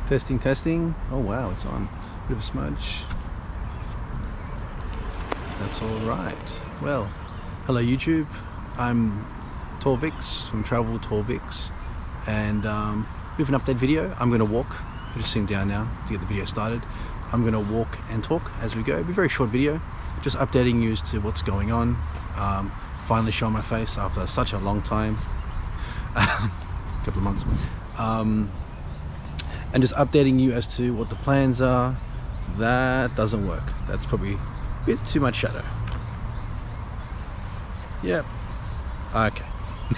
Testing, testing. Oh wow, it's on. Bit of a smudge. That's all right. Well, hello YouTube. I'm Torvix from Travel Torvix, and bit of an update video. I'm going to walk. I'm just sitting down now to get the video started. I'm going to walk and talk as we go. It'll be a very short video, just updating you as to what's going on. Finally showing my face after such a long time, couple of months. And just updating you as to what the plans are. That doesn't work. That's probably a bit too much shadow. Yep. Okay.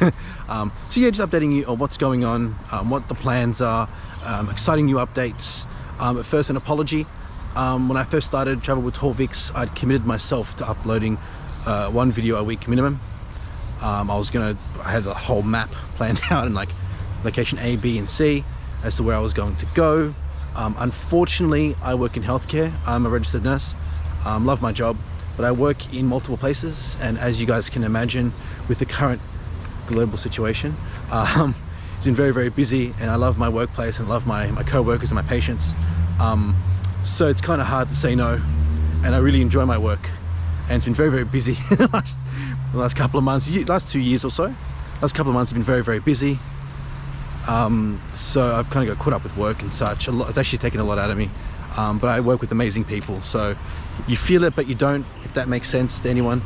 So yeah, just updating you on what's going on, what the plans are, exciting new updates. But first, an apology. When I first started Travel with Torvix, I'd committed myself to uploading one video a week minimum. I had a whole map planned out in like location A, B, and C as to where I was going to go. Unfortunately, I work in healthcare. I'm a registered nurse. Love my job, but I work in multiple places, and as you guys can imagine, with the current global situation, it's been very, very busy, and I love my workplace and I love my co-workers and my patients. So it's kind of hard to say no, and I really enjoy my work, and it's been very, very busy the last couple of months, last 2 years or so. Last couple of months have been very, very busy. So I've kind of got caught up with work and such. It's actually taken a lot out of me, but I work with amazing people, so you feel it but you don't, if that makes sense to anyone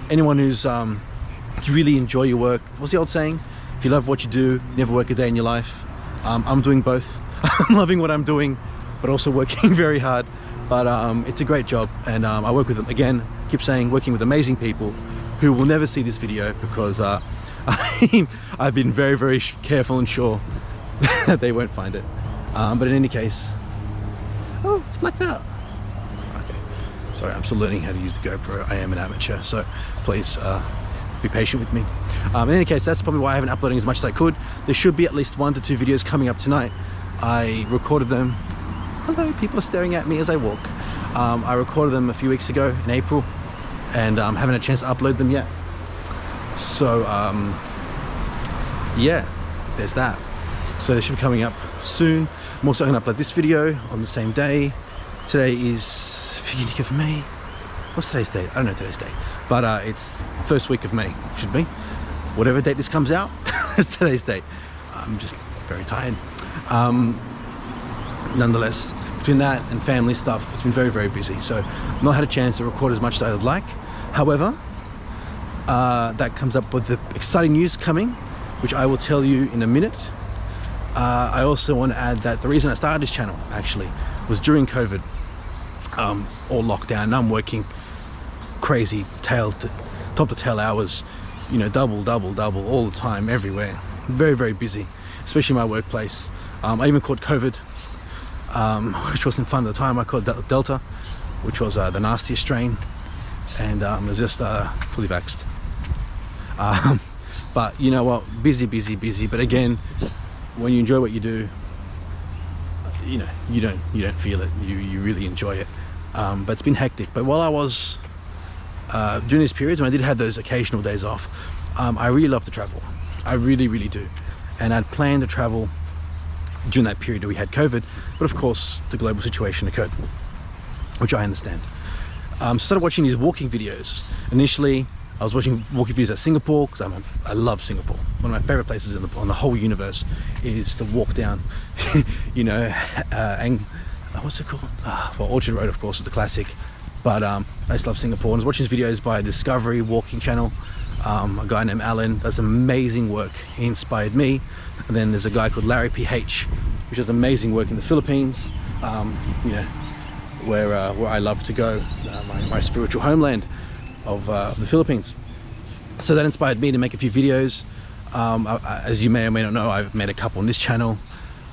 who's you really enjoy your work. What's the old saying? If you love what you do, you never work a day in your life. I'm doing both. I'm loving what I'm doing, but also working very hard. But it's a great job, and I work with them, again, keep saying, working with amazing people who will never see this video because I've been very, very careful and sure that they won't find it. But in any case, oh, it's blacked out. Okay, sorry, I'm still learning how to use the GoPro. I am an amateur, so please be patient with me. In any case, that's probably why I haven't uploading as much as I could. There should be at least 1 to 2 videos coming up tonight. I recorded them. Hello, people are staring at me as I walk. I recorded them a few weeks ago in April, and haven't had a chance to upload them yet. So yeah, there's that. So they should be coming up soon. I'm also going to upload this video on the same day. Today is beginning of May. What's today's date? I don't know today's date, but it's first week of May, should be. Whatever date this comes out, it's today's date. I'm just very tired. Nonetheless, between that and family stuff, it's been very, very busy. So I've not had a chance to record as much as I would like. However, that comes up with the exciting news coming, which I will tell you in a minute. I also want to add that the reason I started this channel actually was during COVID, all lockdown, and I'm working crazy top to tail hours, you know, double all the time, everywhere. Very, very busy, especially my workplace. I even caught COVID, which wasn't fun at the time. I caught Delta, which was the nastiest strain, and it was just fully vaxxed. But you know what, busy, but again, when you enjoy what you do, you know, you don't feel it, you really enjoy it. But it's been hectic. But while I was during these periods when I did have those occasional days off, I really love to travel. I really do, and I'd planned to travel during that period that we had COVID, but of course the global situation occurred, which I understand. So I started watching these walking videos. Initially I was watching walking videos at Singapore because I love Singapore. One of my favorite places on the whole universe is to walk down, you know, what's it called? Well, Orchard Road, of course, is the classic. But I just love Singapore. And I was watching these videos by Discovery Walking Channel. A guy named Alan does amazing work. He inspired me. And then there's a guy called Larry PH, which does amazing work in the Philippines. You know, where I love to go, my spiritual homeland of the Philippines. So that inspired me to make a few videos. As you may or may not know, I've made a couple on this channel.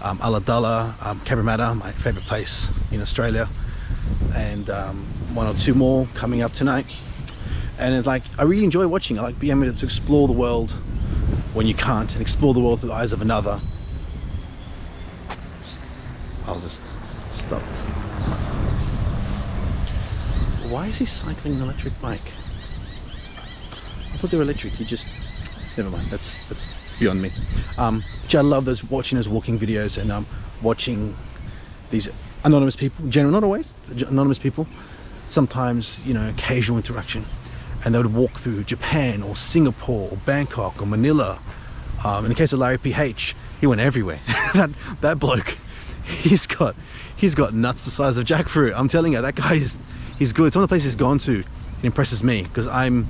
Ulladulla, Cabramatta, my favorite place in Australia, and 1 or 2 more coming up tonight. And it's like, I really enjoy watching. I like being able to explore the world when you can't, and explore the world through the eyes of another. I'll just stop. Why is he cycling an electric bike? I thought they were electric. You just, never mind. That's beyond me. Which I love watching those walking videos, and watching these anonymous people, general, not always, anonymous people, sometimes, you know, occasional interaction, and they would walk through Japan or Singapore or Bangkok or Manila. In the case of Larry PH, he went everywhere. that bloke, he's got nuts the size of jackfruit. I'm telling you, that guy he's good. Some of the places he's gone to, it impresses me, because I'm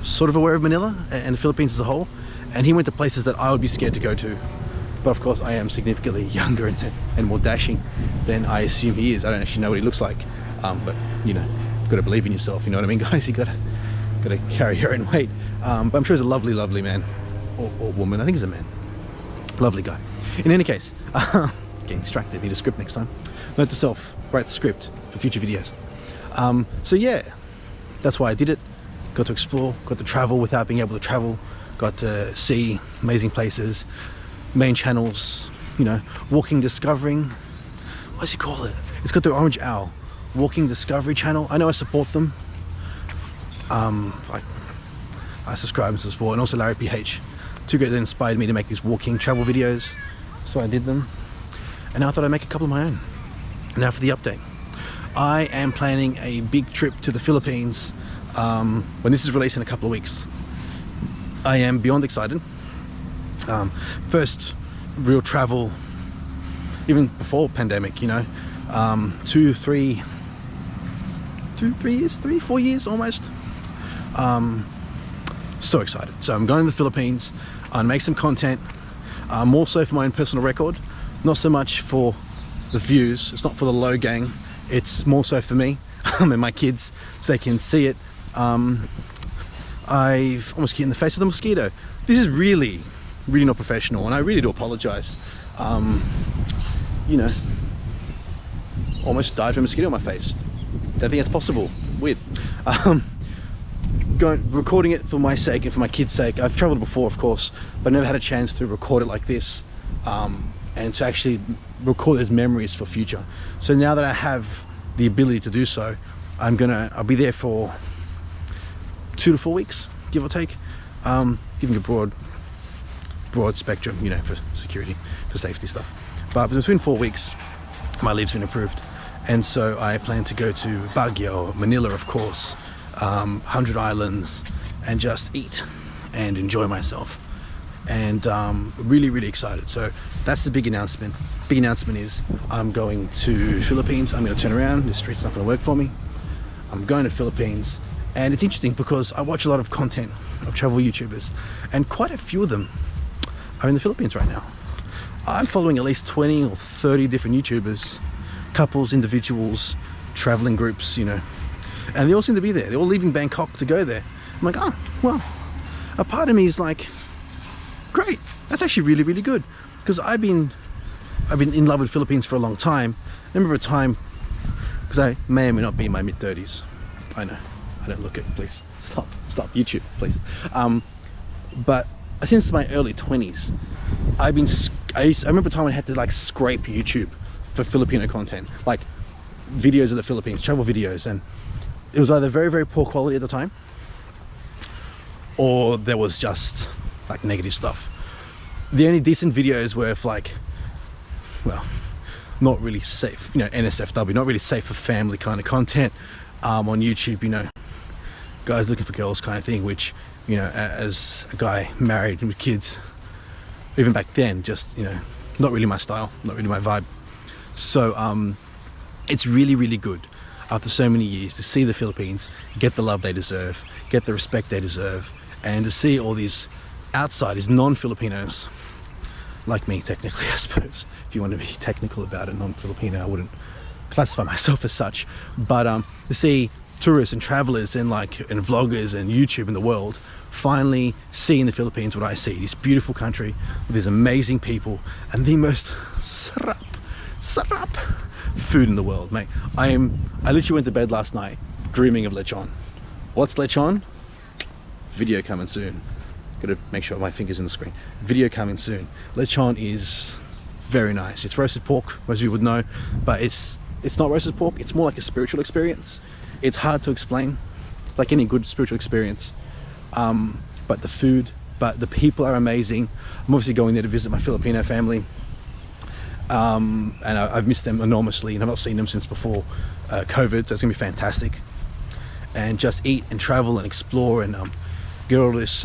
sort of aware of Manila and the Philippines as a whole, and he went to places that I would be scared to go to. But of course, I am significantly younger and more dashing than I assume he is. I don't actually know what he looks like, but you know, you've got to believe in yourself. You know what I mean, guys? You got to carry your own weight. But I'm sure he's a lovely, lovely man or woman. I think he's a man. Lovely guy. In any case, getting distracted. Need a script next time. Note to self: write the script for future videos. So yeah, that's why I did it. Got to explore. Got to travel without being able to travel. Got to see amazing places. Main channels, you know, Walking Discovering, what does he call it? It's got the Orange Owl, Walking Discovery channel. I know I support them. I subscribe and support, and also Larry PH. Two guys that inspired me to make these walking travel videos, so I did them. And now I thought I'd make a couple of my own. Now for the update. I am planning a big trip to the Philippines when this is released in a couple of weeks. I am beyond excited. First real travel, even before pandemic, you know, 4 years almost. So excited. So I'm going to the Philippines and make some content, more so for my own personal record, not so much for the views. It's not for the low gang, it's more so for me and my kids, so they can see it. I've almost hit in the face with a mosquito. This is really not professional, and I really do apologize. You know, almost died from a mosquito on my face. Don't think that's possible. Weird. Recording it for my sake and for my kids' sake. I've traveled before, of course, but never had a chance to record it like this, and to actually record as memories for future. So now that I have the ability to do so, I'll be there for 2 to 4 weeks, give or take, giving a broad spectrum, you know, for security, for safety stuff. But between 4 weeks, my leave's been approved, and so I plan to go to Baguio, Manila, of course, 100 Islands, and just eat and enjoy myself. And really excited. So that's the big announcement. Big announcement is I'm going to Philippines. I'm going to turn around. The street's not going to work for me. I'm going to Philippines, and it's interesting because I watch a lot of content of travel YouTubers, and quite a few of them are in the Philippines right now. I'm following at least 20 or 30 different YouTubers, couples, individuals, traveling groups, you know, and they all seem to be there. They're all leaving Bangkok to go there. I'm like, oh, well, a part of me is like, great, that's actually really good, because I've been in love with Philippines for a long time. I remember a time, because I may or may not be in my mid-30s. I know, I don't look it, please stop YouTube, please. But since my early 20s, I remember a time when I had to like scrape YouTube for Filipino content, like videos of the Philippines, travel videos, and it was either very poor quality at the time, or there was just like negative stuff. The only decent videos were like, well, not really safe, you know, NSFW, not really safe for family kind of content on YouTube, you know, guys looking for girls kind of thing, which, you know, as a guy married and with kids, even back then, just, you know, not really my style, not really my vibe. So it's really good after so many years to see the Philippines get the love they deserve, get the respect they deserve, and to see all these outsiders, non-Filipinos, like me technically, I suppose, if you want to be technical about it, non-Filipino, I wouldn't classify myself as such, but to see tourists and travelers and vloggers and YouTube in the world finally see in the Philippines what I see, this beautiful country with these amazing people and the most sarap food in the world, mate. I literally went to bed last night dreaming of lechon. What's lechon? Video coming soon. Gotta make sure my finger's in the screen. Video coming soon. Lechon is very nice. It's roasted pork, most of you would know, but it's not roasted pork. It's more like a spiritual experience. It's hard to explain, like any good spiritual experience. But the food, but the people are amazing. I'm obviously going there to visit my Filipino family. and I've missed them enormously, and I've not seen them since before COVID, so it's gonna be fantastic. And just eat and travel and explore and get all this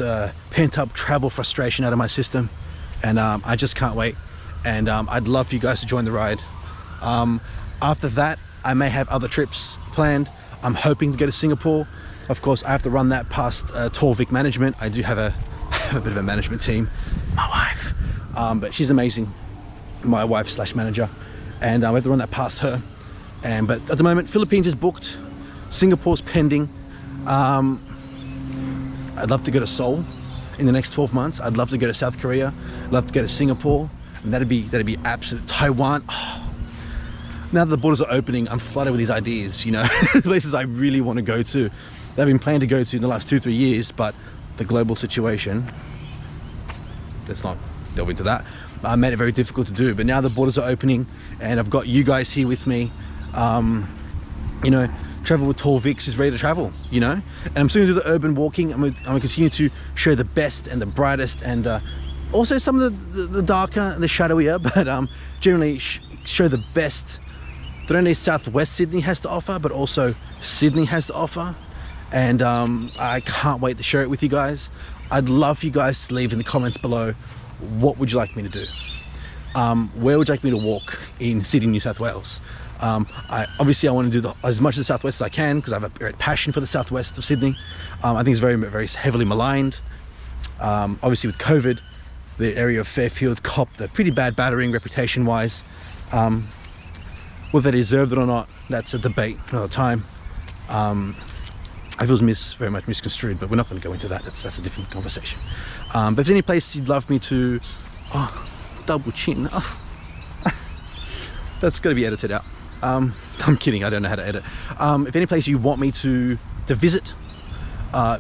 pent-up travel frustration out of my system, and I just can't wait. And I'd love for you guys to join the ride. After that, I may have other trips planned. I'm hoping to go to Singapore. Of course, I have to run that past Torvik Management. I do have a bit of a management team, my wife, but she's amazing, my wife slash manager, and I have to run that past her. But at the moment, Philippines is booked, Singapore's pending. I'd love to go to Seoul in the next 12 months. I'd love to go to South Korea. I'd love to go to Singapore, and that'd be absolute. Taiwan. Oh, now that the borders are opening, I'm flooded with these ideas, you know, places I really want to go to. They've been planning to go to in the last 2-3 years, but the global situation, let's not delve into that, made it very difficult to do. But now the borders are opening, and I've got you guys here with me. You know, Travel with Torviks is ready to travel, you know, and I'm still gonna do the urban walking. I'm gonna continue to show the best and the brightest, and also some of the darker and the shadowier, but generally show the best that only Southwest Sydney has to offer, but also Sydney has to offer. And I can't wait to share it with you guys. I'd love for you guys to leave in the comments below, what would you like me to do? Where would you like me to walk in Sydney, New South Wales? Obviously I want to do as much of the Southwest as I can, because I have a great passion for the Southwest of Sydney. I think it's very, very heavily maligned. Obviously with COVID, the area of Fairfield copped a pretty bad battering reputation wise. Whether they deserved it or not, that's a debate another time. I feel very much misconstrued, but we're not going to go into that. That's a different conversation. But if there's any place you'd love me to, double chin, that's going to be edited out. I'm kidding, I don't know how to edit. If any place you want me to visit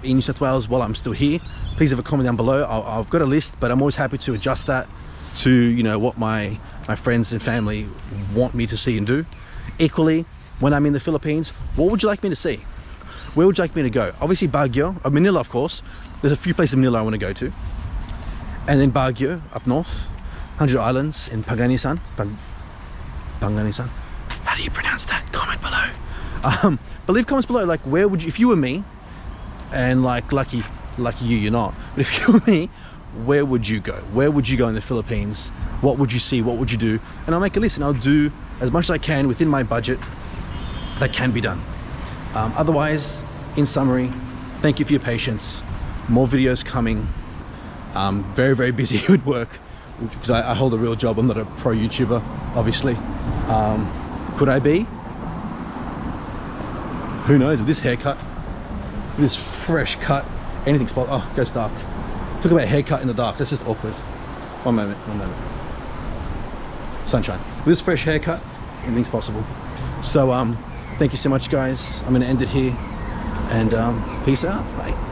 in New South Wales while I'm still here, please have a comment down below. I've got a list, but I'm always happy to adjust that to, you know, what my friends and family want me to see and do. Equally, when I'm in the Philippines, what would you like me to see? Where would you like me to go? Obviously Baguio, Manila of course. There's a few places in Manila I want to go to. And then Baguio, up north, 100 Islands in Panganiban. Panganiban. How do you pronounce that? Comment below. But leave comments below, like, where would you, if you were me, and like lucky you, you're not, but if you were me, where would you go? Where would you go in the Philippines? What would you see? What would you do? And I'll make a list, and I'll do as much as I can within my budget that can be done. Otherwise, in summary, thank you for your patience. More videos coming. Very, very busy with work, because I hold a real job. I'm not a pro YouTuber, obviously. Could I be? Who knows? With this haircut, with this fresh cut, anything's possible. Oh, it goes dark. Talk about haircut in the dark. That's just awkward. One moment. Sunshine. With this fresh haircut, anything's possible. So thank you so much, guys. I'm going to end it here, and peace out. Bye.